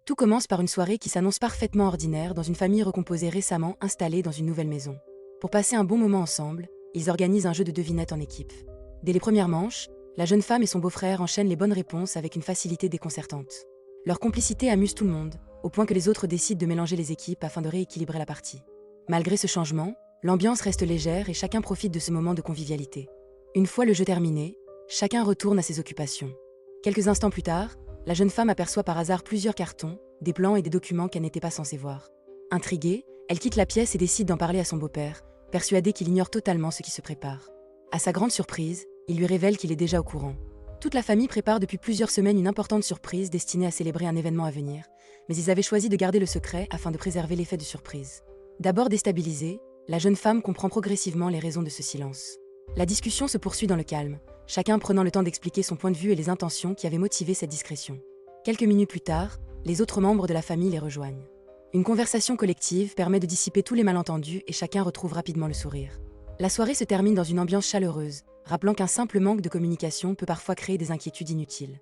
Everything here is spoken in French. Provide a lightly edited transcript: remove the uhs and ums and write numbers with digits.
Tout commence par une soirée qui s'annonce parfaitement ordinaire dans une famille recomposée récemment installée dans une nouvelle maison. Pour passer un bon moment ensemble, ils organisent un jeu de devinettes en équipe. Dès les premières manches, la jeune femme et son beau-frère enchaînent les bonnes réponses avec une facilité déconcertante. Leur complicité amuse tout le monde, au point que les autres décident de mélanger les équipes afin de rééquilibrer la partie. Malgré ce changement, l'ambiance reste légère et chacun profite de ce moment de convivialité. Une fois le jeu terminé, chacun retourne à ses occupations. Quelques instants plus tard, la jeune femme aperçoit par hasard plusieurs cartons, des plans et des documents qu'elle n'était pas censée voir. Intriguée, elle quitte la pièce et décide d'en parler à son beau-père, persuadée qu'il ignore totalement ce qui se prépare. À sa grande surprise, il lui révèle qu'il est déjà au courant. Toute la famille prépare depuis plusieurs semaines une importante surprise destinée à célébrer un événement à venir, mais ils avaient choisi de garder le secret afin de préserver l'effet de surprise. D'abord déstabilisée, la jeune femme comprend progressivement les raisons de ce silence. La discussion se poursuit dans le calme, chacun prenant le temps d'expliquer son point de vue et les intentions qui avaient motivé cette discrétion. Quelques minutes plus tard, les autres membres de la famille les rejoignent. Une conversation collective permet de dissiper tous les malentendus et chacun retrouve rapidement le sourire. La soirée se termine dans une ambiance chaleureuse, rappelant qu'un simple manque de communication peut parfois créer des inquiétudes inutiles.